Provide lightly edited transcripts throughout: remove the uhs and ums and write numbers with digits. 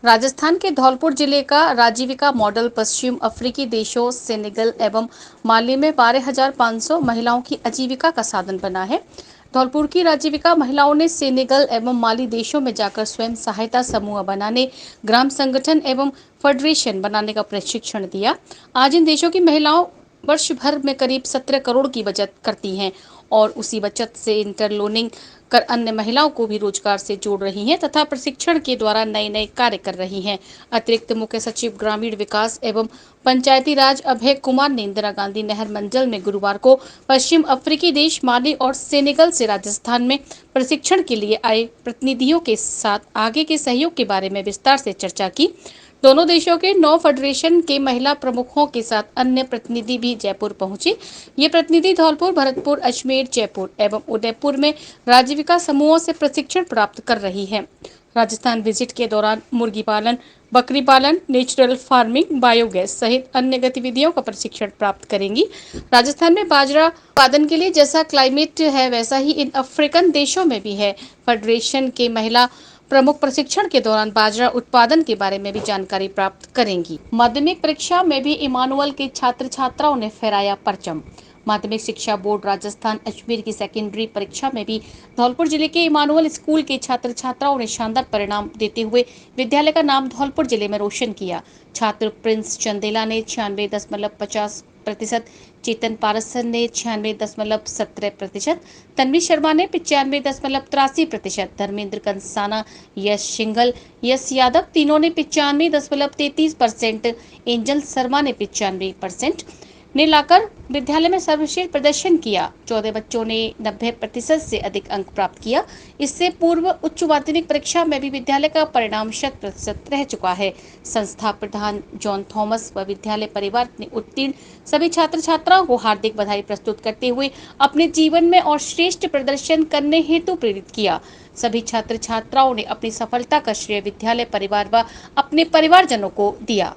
राजस्थान के धौलपुर जिले का राजीविका मॉडल पश्चिम अफ्रीकी देशों सेनेगल एवं माली में 12,500 महिलाओं की आजीविका का साधन बना है। धौलपुर की राजीविका महिलाओं ने सेनेगल एवं माली देशों में जाकर स्वयं सहायता समूह बनाने, ग्राम संगठन एवं फेडरेशन बनाने का प्रशिक्षण दिया। आज इन देशों की महिलाओं वर्ष भर में करीब 17 करोड़ की बचत करती हैं और उसी बचत से इंटरलोनिंग कर अन्य महिलाओं को भी रोजगार से जोड़ रही हैं तथा प्रशिक्षण के द्वारा नए नए कार्य कर रही हैं। अतिरिक्त मुख्य सचिव ग्रामीण विकास एवं पंचायती राज अभय कुमार ने इंदिरा गांधी नहर मंजल में गुरुवार को पश्चिम अफ्रीकी देश माली और सेनेगल से राजस्थान में प्रशिक्षण के लिए आए प्रतिनिधियों के साथ आगे के सहयोग के बारे में विस्तार से चर्चा की। दोनों देशों के 9 फेडरेशन के महिला प्रमुखों के साथ अन्य प्रतिनिधि भी जयपुर पहुंचे। ये प्रतिनिधि धौलपुर, भरतपुर, अजमेर, जयपुर एवं उदयपुर में राजीविका समूहों से प्रशिक्षण प्राप्त कर रही हैं। राजस्थान विजिट के दौरान मुर्गी पालन, बकरी पालन, नेचुरल फार्मिंग, बायोगैस सहित अन्य गतिविधियों का प्रशिक्षण प्राप्त करेंगी। राजस्थान में बाजरा उत्पादन के लिए जैसा क्लाइमेट है वैसा ही इन अफ्रीकन देशों में भी है। फेडरेशन के महिला प्रमुख प्रशिक्षण के दौरान बाजरा उत्पादन के बारे में भी जानकारी प्राप्त करेंगी। माध्यमिक परीक्षा में भी इमानुअल के छात्र छात्राओं ने फहराया परचम। माध्यमिक शिक्षा बोर्ड राजस्थान अजमेर की सेकेंडरी परीक्षा में भी धौलपुर जिले के इमानुअल स्कूल के छात्र छात्राओं ने शानदार परिणाम देते हुए विद्यालय का नाम धौलपुर जिले में रोशन किया। छात्र प्रिंस चंदेला ने 96.50%, चेतन पारसन ने 96.17%, तन्वी शर्मा ने 95.83%, धर्मेंद्र कंसाना, यश सिंघल, यश यादव तीनों ने 95.33%, एंजल शर्मा ने 95% ने लाकर विद्यालय में सर्वश्रेष्ठ प्रदर्शन किया। 14 बच्चों ने 90% से अधिक अंक प्राप्त किया। इससे पूर्व उच्च माध्यमिक परीक्षा में भी विद्यालय का परिणाम 100% रह चुका है। संस्था प्रधान जॉन थॉमस व विद्यालय परिवार ने उत्तीर्ण सभी छात्र छात्राओं को हार्दिक बधाई प्रस्तुत करते हुए अपने जीवन में और श्रेष्ठ प्रदर्शन करने हेतु प्रेरित किया। सभी छात्र छात्राओं ने अपनी सफलता का श्रेय विद्यालय परिवार व अपने परिवारजनों को दिया।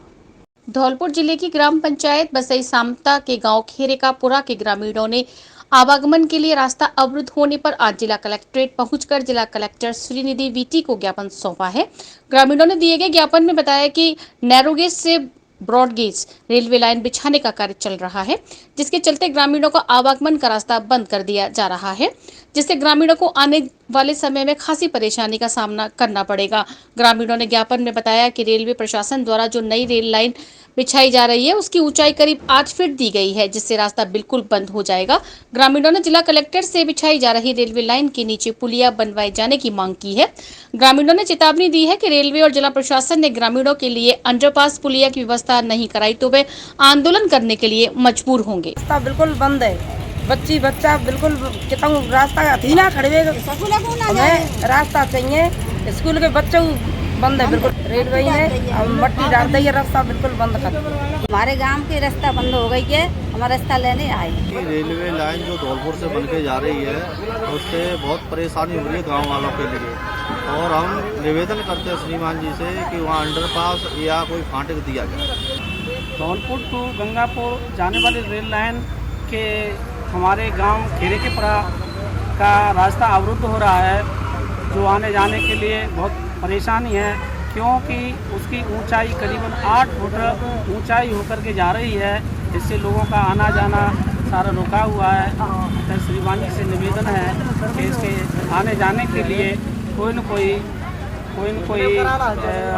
धौलपुर जिले की ग्राम पंचायत बसई सामता के गांव खेरेकापुरा के ग्रामीणों ने आवागमन के लिए रास्ता अवरुद्ध होने पर आज जिला कलेक्ट्रेट पहुंचकर जिला कलेक्टर श्रीनिधि वीटी को ज्ञापन सौंपा है। ग्रामीणों ने दिए गए ज्ञापन में बताया कि नैरोगेज से ब्रॉडगेज रेलवे लाइन बिछाने का कार्य चल रहा है, जिसके चलते ग्रामीणों का आवागमन का रास्ता बंद कर दिया जा रहा है, जिससे ग्रामीणों को आने वाले समय में खासी परेशानी का सामना करना पड़ेगा। ग्रामीणों ने ज्ञापन में बताया कि रेलवे प्रशासन द्वारा जो नई रेल लाइन बिछाई जा रही है उसकी ऊंचाई करीब 8 फीट दी गई है, जिससे रास्ता बिल्कुल बंद हो जाएगा। ग्रामीणों ने जिला कलेक्टर से बिछाई जा रही रेलवे लाइन के नीचे पुलिया बनवाए जाने की मांग की है। ग्रामीणों ने चेतावनी दी है कि रेलवे और जिला प्रशासन ने ग्रामीणों के लिए अंडरपास पुलिया की व्यवस्था नहीं कराई तो वे आंदोलन करने के लिए मजबूर होंगे। रास्ता बिल्कुल बंद है, बच्ची बच्चा बिल्कुल रास्ता अधीना खड़े हमें रास्ता चाहिए। स्कूल के बच्चे बंद है बिल्कुल, रेलवे ने मट्टी डाल दी है, रास्ता बिल्कुल बंद कर दिया। हमारे गांव की रास्ता बंद हो गई है, हमारा रास्ता लेने आए। रेलवे लाइन जो धौलपुर से बन के जा रही है उससे बहुत परेशानी हो रही है गाँव वालों के लिए, और हम निवेदन करते हैं श्रीमान जी से कि वहाँ अंडरपास या कोई फाटक दिया जाए। धौलपुर टू गंगापुर जाने वाली रेल लाइन के हमारे गांव खेरेकेपुरा का रास्ता अवरुद्ध हो रहा है, जो आने जाने के लिए बहुत परेशानी है, क्योंकि उसकी ऊंचाई करीबन 8 फुट ऊंचाई होकर के जा रही है, जिससे लोगों का आना जाना सारा रुका हुआ है। तो श्रीमान जी से निवेदन है कि इसके आने जाने के लिए कोई न कोई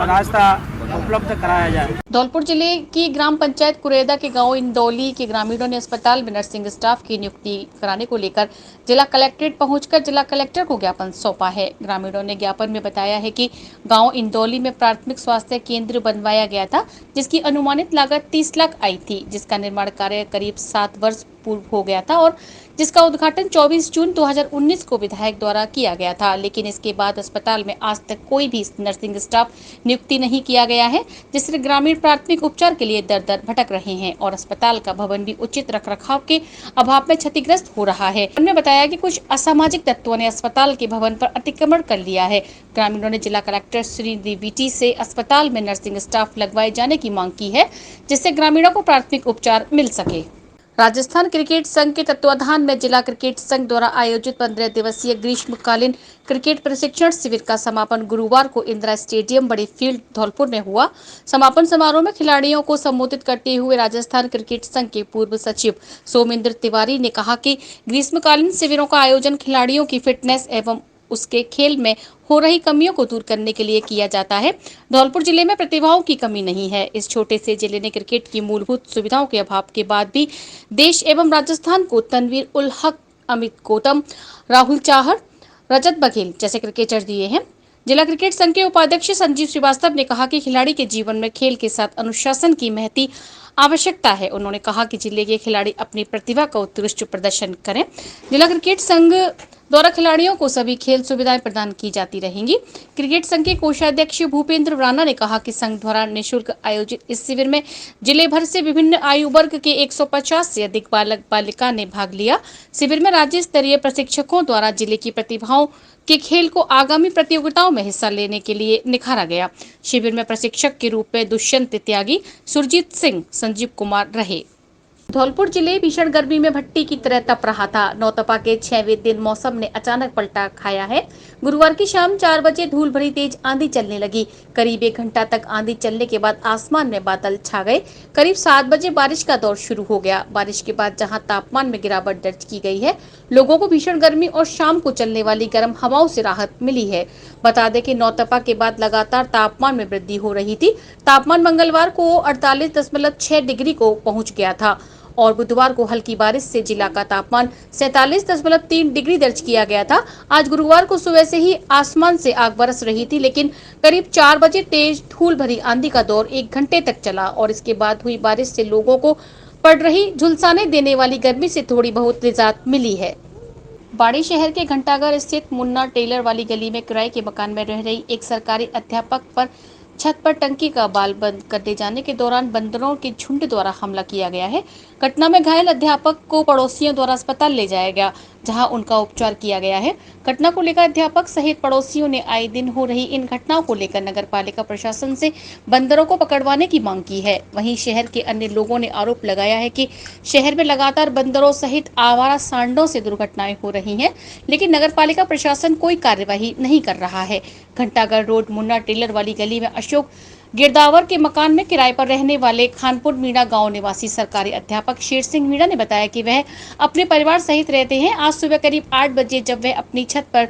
रास्ता उपलब्ध कराया जाए। धौलपुर जिले की ग्राम पंचायत कुरेदा के गांव इंदौली के ग्रामीणों ने अस्पताल में नर्सिंग स्टाफ की नियुक्ति कराने को लेकर जिला कलेक्ट्रेट पहुंचकर जिला कलेक्टर को ज्ञापन सौंपा है। ग्रामीणों ने ज्ञापन में बताया है कि गांव इंदौली में प्राथमिक स्वास्थ्य केंद्र बनवाया गया था, जिसकी अनुमानित लागत 30 लाख आई थी, जिसका निर्माण कार्य करीब 7 वर्ष पूर्व हो गया था और जिसका उद्घाटन 24 जून 2019 को विधायक द्वारा किया गया था। लेकिन इसके बाद अस्पताल में आज तक कोई भी नर्सिंग स्टाफ नियुक्ति नहीं किया गया है, जिससे ग्रामीण प्राथमिक उपचार के लिए दर दर भटक रहे हैं और अस्पताल का भवन भी उचित रखरखाव के अभाव में क्षतिग्रस्त हो रहा है। उन्होंने बताया कि कुछ असामाजिक तत्वों ने अस्पताल के भवन पर अतिक्रमण कर लिया है। ग्रामीणों ने जिला कलेक्टर श्री वीटी से अस्पताल में नर्सिंग स्टाफ लगवाए जाने की मांग की है, जिससे ग्रामीणों को प्राथमिक उपचार मिल सके। राजस्थान क्रिकेट संघ के तत्वाधान में जिला क्रिकेट संघ द्वारा आयोजित 15 दिवसीय ग्रीष्मकालीन क्रिकेट प्रशिक्षण शिविर का समापन गुरुवार को इंदिरा स्टेडियम बड़ी फील्ड धौलपुर में हुआ। समापन समारोह में खिलाड़ियों को संबोधित करते हुए राजस्थान क्रिकेट संघ के पूर्व सचिव सोमेंद्र तिवारी ने कहा कि ग्रीष्मकालीन शिविरों का आयोजन खिलाड़ियों की फिटनेस एवं उसके खेल में हो रही कमियों को दूर करने के लिए किया जाता है। धौलपुर जिले में प्रतिभाओं की कमी नहीं है। इस छोटे से जिले ने क्रिकेट की मूलभूत सुविधाओं के अभाव के बाद भी देश एवं राजस्थान को तनवीर उल हक, अमित गौतम, राहुल चाहर, रजत बघेल जैसे क्रिकेटर दिए हैं। जिला क्रिकेट संघ के उपाध्यक्ष संजीव श्रीवास्तव ने कहा कि खिलाड़ी के जीवन में खेल के साथ अनुशासन की महती आवश्यकता है। उन्होंने कहा कि जिले के खिलाड़ी अपनी प्रतिभा का उत्कृष्ट प्रदर्शन करें। जिला क्रिकेट संघ द्वारा खिलाड़ियों को सभी खेल सुविधाएं प्रदान की जाती रहेंगी। क्रिकेट संघ के कोषाध्यक्ष भूपेंद्र राणा ने कहा कि संघ द्वारा निःशुल्क आयोजित इस शिविर में जिले भर से विभिन्न आयु वर्ग के 150 से अधिक बालक बालिका ने भाग लिया। शिविर में राज्य स्तरीय प्रशिक्षकों द्वारा जिले की प्रतिभाओं के खेल को आगामी प्रतियोगिताओं में हिस्सा लेने के लिए निखारा गया। शिविर में प्रशिक्षक के रूप में दुष्यंत त्यागी, सुरजीत सिंह, संजीव कुमार रहे। धौलपुर जिले भीषण गर्मी में भट्टी की तरह तप रहा था। नौतपा के 6वें दिन मौसम ने अचानक पलटा खाया है। गुरुवार की शाम 4 बजे धूल भरी तेज आंधी चलने लगी। करीब 1 घंटा तक आंधी चलने के बाद आसमान में बादल छा गए। करीब 7 बजे बारिश का दौर शुरू हो गया। बारिश के बाद जहां तापमान में गिरावट दर्ज की गई है, लोगों को भीषण गर्मी और शाम को चलने वाली गर्म हवाओं से राहत मिली है। बता दें कि नौतपा के बाद लगातार तापमान में वृद्धि हो रही थी। तापमान मंगलवार को 48.6 डिग्री को पहुंच गया था और बुधवार को हल्की बारिश से जिला का तापमान 47.3 डिग्री दर्ज किया गया था। आज गुरुवार को सुबह से ही आसमान से आग बरस रही थी, लेकिन करीब 4 बजे तेज धूल भरी आंधी का दौर 1 घंटे तक चला और इसके बाद हुई बारिश से लोगों को पड़ रही झुलसाने देने वाली गर्मी से थोड़ी बहुत निजात मिली है। बाड़ी शहर के घंटाघर स्थित मुन्ना टेलर वाली गली में किराए के मकान में रह रही एक सरकारी अध्यापक पर छत पर टंकी का बाल बंद करने जाने के दौरान बंदरों के झुंड द्वारा हमला किया गया है। घटना में घायल अध्यापक को पड़ोसियों द्वारा अस्पताल ले जाया गया, जहां उनका उपचार किया गया है। घटना को लेकर अध्यापक सहित पड़ोसियों ने आए दिन हो रही इन घटनाओं को लेकर नगरपालिका प्रशासन से बंदरों को पकड़वाने की मांग की है। वहीं शहर के अन्य लोगों ने आरोप लगाया है कि शहर में लगातार बंदरों सहित आवारा सांडों से दुर्घटनाएं हो रही हैं, लेकिन नगरपालिका प्रशासन कोई कार्यवाही नहीं कर रहा है। घंटाघर रोड मुन्ना टेलर वाली गली में अशोक गिरदावर के मकान में किराए पर रहने वाले खानपुर मीणा गांव निवासी सरकारी अध्यापक शेर सिंह मीणा ने बताया कि वह अपने परिवार सहित रहते हैं। आज सुबह करीब 8 बजे जब वह अपनी छत पर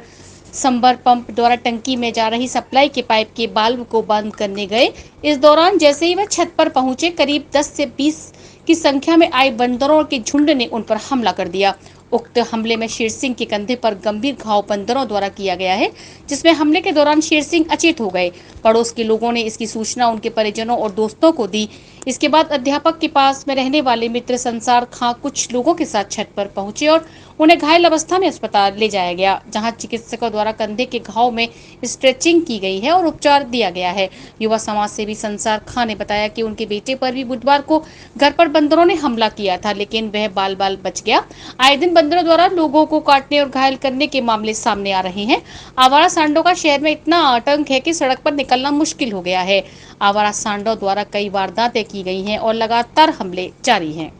संबर पंप द्वारा टंकी में जा रही सप्लाई के पाइप के बाल्व को बंद करने गए। इस दौरान जैसे ही वह छत पर पहुंचे, करीब 10 से 20 की संख्या में आए बंदरों के झुंड ने उन पर हमला कर दिया। उक्त हमले में शेर सिंह के कंधे पर गंभीर घाव बंदरों द्वारा किया गया है, जिसमें हमले के दौरान शेर सिंह अचेत हो गए। पड़ोस के लोगों ने इसकी सूचना उनके परिजनों और दोस्तों को दी। इसके बाद अध्यापक के पास में रहने वाले मित्र संसार खां कुछ लोगों के साथ छत पर पहुंचे और उन्हें घायल अवस्था में अस्पताल ले जाया गया, जहां चिकित्सकों द्वारा कंधे के घाव में स्ट्रेचिंग की गई है और उपचार दिया गया है। युवा समाज सेवी संसार खां ने बताया कि उनके बेटे पर भी बुधवार को घर पर बंदरों ने हमला किया था, लेकिन वह बाल बाल बच गया। आए दिन बंदरों द्वारा लोगों को काटने और घायल करने के मामले सामने आ रहे हैं। आवारा सांडों का शहर में इतना आतंक है कि सड़क पर निकलना मुश्किल हो गया है। आवारा सांडों द्वारा कई वारदातें की गई हैं और लगातार हमले जारी हैं।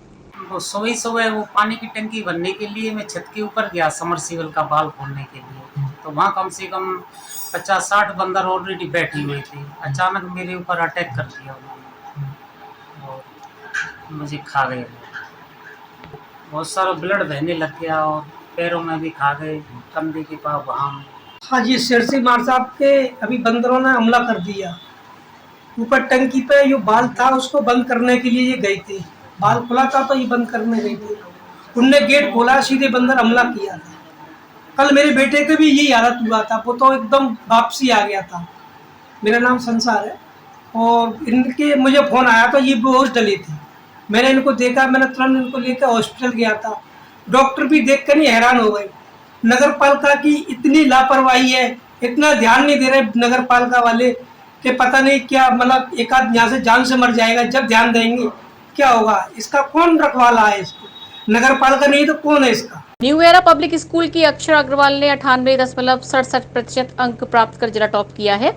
वो सुबह वो पानी की टंकी भरने के लिए मैं छत के ऊपर गया समरसीबल का बाल खोलने के लिए, तो वहाँ कम से कम 50-60 बंदर ऑलरेडी बैठे हुए थे। अचानक मेरे ऊपर अटैक कर दिया उन्होंने और मुझे खा गए। बहुत सारा ब्लड बहने लग गया और पैरों में भी खा गए, कंधे के पास वहाँ। हाँ जी, शेरसी मार साहब के अभी बंदरों ने हमला कर दिया। ऊपर टंकी पे जो बाल था उसको बंद करने के लिए ये गए थे, बाल खुला था तो ये बंद करने गए थे। उनने गेट खोला, सीधे बंदर हमला किया था। कल मेरे बेटे के भी यही हालत हुआ था, वो तो एकदम वापसी आ गया था। मेरा नाम संसार है और इनके मुझे फ़ोन आया तो ये बेहोश डले थे। मैंने इनको देखा, मैंने तुरंत इनको लेकर हॉस्पिटल गया था। डॉक्टर भी देख कर ही हैरान हो गए। नगर पालिका की इतनी लापरवाही है, इतना ध्यान नहीं दे रहे नगर पालिका वाले कि पता नहीं क्या, मतलब एक आध यहाँ से जान से मर जाएगा। जब ध्यान देंगे क्या होगा? इसका कौन रखवाला है? इसको नगर पालिका नहीं तो कौन है इसका? न्यू एरा पब्लिक स्कूल की अक्षर अग्रवाल ने 98.67% अंक प्राप्त कर जिला टॉप किया है।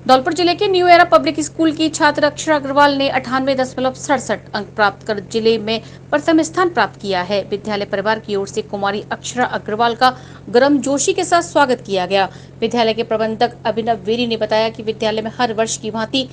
धौलपुर जिले के न्यू एरा पब्लिक स्कूल की छात्र अक्षरा अग्रवाल ने 98.67 अंक प्राप्त कर जिले में प्रथम स्थान प्राप्त किया है। विद्यालय परिवार की ओर से कुमारी अक्षरा अग्रवाल का गर्म जोशी के साथ स्वागत किया गया। विद्यालय के प्रबंधक अभिनव वेरी ने बताया कि विद्यालय में हर वर्ष की भांति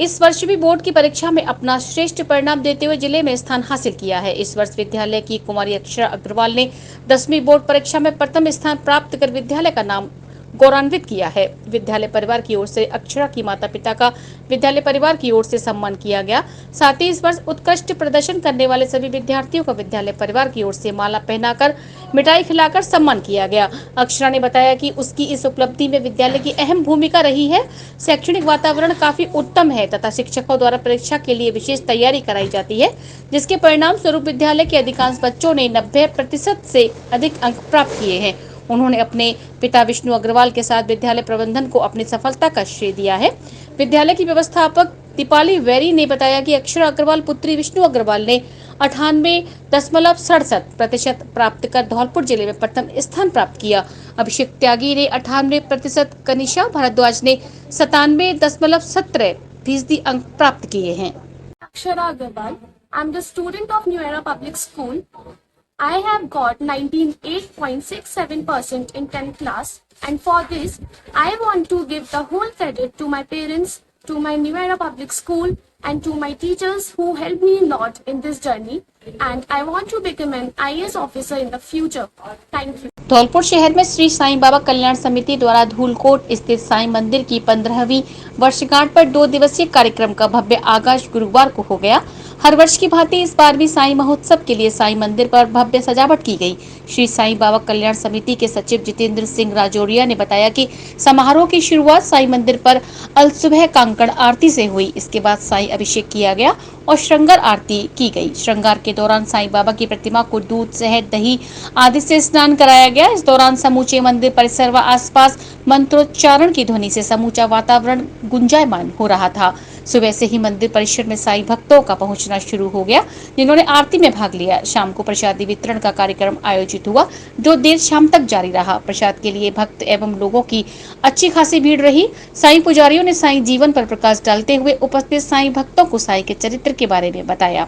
इस वर्ष भी बोर्ड की परीक्षा में अपना श्रेष्ठ परिणाम देते हुए जिले में स्थान हासिल किया है। इस वर्ष विद्यालय की कुमारी अक्षरा अग्रवाल ने 10वीं बोर्ड परीक्षा में प्रथम स्थान प्राप्त कर विद्यालय का नाम गौरवान्वित किया है। विद्यालय परिवार की ओर से अक्षरा की माता पिता का विद्यालय परिवार की ओर से सम्मान किया गया। साथ ही इस वर्ष उत्कृष्ट प्रदर्शन करने वाले सभी विद्यार्थियों का विद्यालय परिवार की ओर से माला पहनाकर मिठाई खिलाकर सम्मान किया गया। अक्षरा ने बताया कि उसकी इस उपलब्धि में विद्यालय की अहम भूमिका रही है। शैक्षणिक वातावरण काफी उत्तम है तथा शिक्षकों द्वारा परीक्षा के लिए विशेष तैयारी कराई जाती है, जिसके परिणाम स्वरूप विद्यालय के अधिकांश बच्चों ने 90% से अधिक अंक प्राप्त किए हैं। उन्होंने अपने पिता विष्णु अग्रवाल के साथ विद्यालय प्रबंधन को अपनी सफलता का श्रेय दिया है। विद्यालय की व्यवस्थापक दीपाली वेरी ने बताया कि अक्षरा अग्रवाल पुत्री विष्णु अग्रवाल ने 98.67% प्राप्त कर धौलपुर जिले में प्रथम स्थान प्राप्त किया। अभिषेक त्यागी ने 98%, कनिषा भारद्वाज ने 97.17% अंक प्राप्त किए हैं। Akshara Agarwal. I'm the student of New Era Public School. I have got 98.67% in 10th class, and for this I want to give the whole credit to my parents, to my New Era Public School, and to my teachers who helped me a lot in this journey, and I want to become an IAS officer in the future. Thank you. Dholpur शहर में श्री साईं बाबा कल्याण समिति द्वारा धूलकोट स्थित साईं मंदिर की 15वीं वर्षगांठ पर 2 दिवसीय कार्यक्रम का भव्य आगाज गुरुवार को हो गया। हर वर्ष की भांति इस बार भी साईं महोत्सव के लिए साईं मंदिर पर भव्य सजावट की गई। श्री साईं बाबा कल्याण समिति के सचिव जितेंद्र सिंह राजौरिया ने बताया कि समारोह की शुरुआत साईं मंदिर पर अल सुबह कांकड़ आरती से हुई। इसके बाद साईं अभिषेक किया गया और श्रृंगार आरती की गई। श्रृंगार के दौरान साईं बाबा की प्रतिमा को दूध, शहद, दही आदि से स्नान कराया गया। इस दौरान समूचे मंदिर परिसर व आसपास मंत्रोच्चारण की ध्वनि से समूचा वातावरण गुंजायमान हो रहा था। सुबह से ही मंदिर परिसर में साईं भक्तों का पहुंचना शुरू हो गया, जिन्होंने आरती में भाग लिया। शाम को प्रसादी वितरण का कार्यक्रम आयोजित हुआ, जो देर शाम तक जारी रहा। प्रसाद के लिए भक्त एवं लोगों की अच्छी खासी भीड़ रही। साईं पुजारियों ने साईं जीवन पर प्रकाश डालते हुए उपस्थित साईं भक्तों को साईं के चरित्र के बारे में बताया।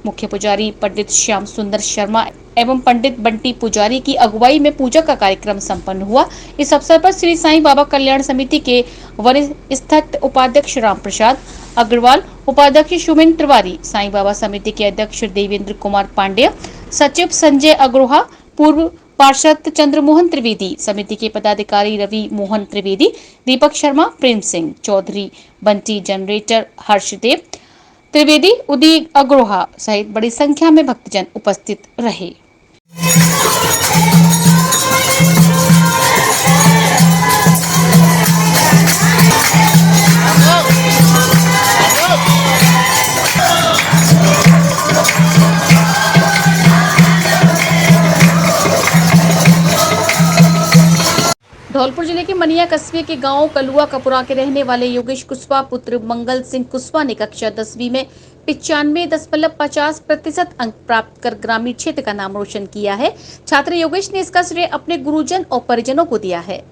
मुख्य पुजारी पंडित श्याम सुंदर शर्मा एवं पंडित बंटी पुजारी की अगुवाई में पूजा का कार्यक्रम संपन्न हुआ। इस अवसर पर श्री साईं बाबा कल्याण समिति के वरिष्ठ उपाध्यक्ष राम प्रसाद अग्रवाल, उपाध्यक्ष सुमिन तिवारी, साईं बाबा समिति के अध्यक्ष देवेंद्र कुमार पांडेय, सचिव संजय अग्रोहा, पूर्व पार्षद चंद्रमोहन त्रिवेदी, समिति के पदाधिकारी रवि मोहन त्रिवेदी, दीपक शर्मा, प्रेम सिंह चौधरी, बंटी जनरेटर, हर्षदेव त्रिवेदी, उदय अग्रोहा सहित बड़ी संख्या में भक्तजन उपस्थित रहे। धौलपुर जिले के मनिया कस्बे के गांव कलुआ कपुरा के रहने वाले योगेश कुशवाहा पुत्र मंगल सिंह कुशवाहा ने कक्षा 10वीं में 95.50% अंक प्राप्त कर ग्रामीण क्षेत्र का नाम रोशन किया है। छात्र योगेश ने इसका श्रेय अपने गुरुजन और परिजनों को दिया है।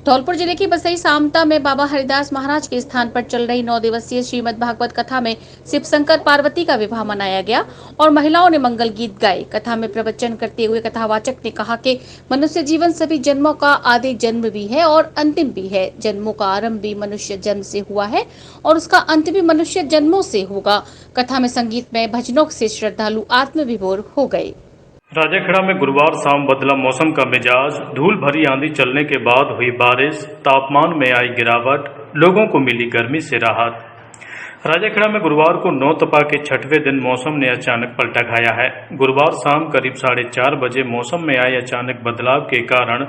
धौलपुर जिले की बसई सामता में बाबा हरिदास महाराज के स्थान पर चल रही 9 दिवसीय श्रीमद् भागवत कथा में शिव शंकर पार्वती का विवाह मनाया गया और महिलाओं ने मंगल गीत गाए। कथा में प्रवचन करते हुए कथावाचक ने कहा कि मनुष्य जीवन सभी जन्मों का आदि जन्म भी है और अंतिम भी है। जन्मों का आरंभ भी मनुष्य जन्म से हुआ है और उसका अंत भी मनुष्य जन्मों से होगा। कथा में संगीतमय भजनों से श्रद्धालु आत्मविभोर हो गए। राजाखेड़ा में गुरुवार शाम बदला मौसम का मिजाज। धूल भरी आंधी चलने के बाद हुई बारिश, तापमान में आई गिरावट, लोगों को मिली गर्मी से राहत। राजाखेड़ा में गुरुवार को नौतपा के 6वें दिन मौसम ने अचानक पलटा खाया है। गुरुवार शाम करीब 4:30 बजे मौसम में आए अचानक बदलाव के कारण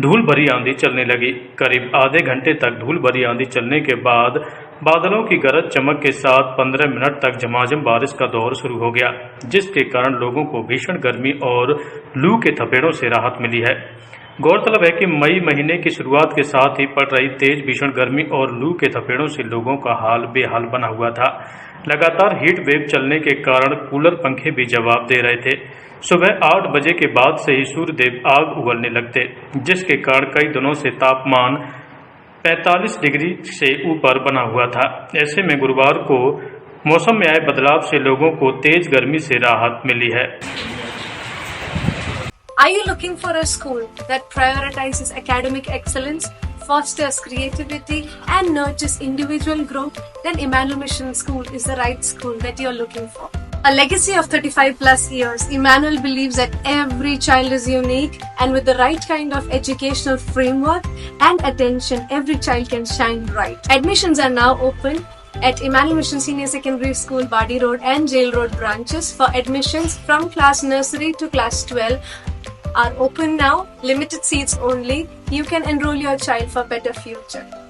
धूल भरी आंधी चलने लगी। करीब आधे घंटे तक धूल भरी आंधी चलने के बाद बादलों की गरज चमक के साथ 15 मिनट तक झमाझम बारिश का दौर शुरू हो गया, जिसके कारण लोगों को भीषण गर्मी और लू के थपेड़ों से राहत मिली है। गौरतलब है कि मई महीने की शुरुआत के साथ ही पड़ रही तेज भीषण गर्मी और लू के थपेड़ों से लोगों का हाल बेहाल बना हुआ था। लगातार हीट वेव चलने के कारण कूलर, पंखे भी जवाब दे रहे थे। सुबह 8 बजे के बाद से ही सूर्यदेव आग उगलने लगते, जिसके कारण कई दिनों से तापमान 45 डिग्री से ऊपर बना हुआ था। ऐसे में गुरुवार को मौसम में आए बदलाव से लोगों को तेज गर्मी से राहत मिली है। Are you looking for a school that prioritizes academic excellence, fosters creativity and nurtures individual growth? Then Emmanuel Mission School is the right school that you're looking for. A legacy of 35 plus years, Emmanuel believes that every child is unique, and with the right kind of educational framework and attention, every child can shine bright. Admissions are now open at Emmanuel Mission Senior Secondary School, Badi Road and Jail Road branches. For admissions from class nursery to class 12 are open now. Limited seats only. You can enroll your child for better future.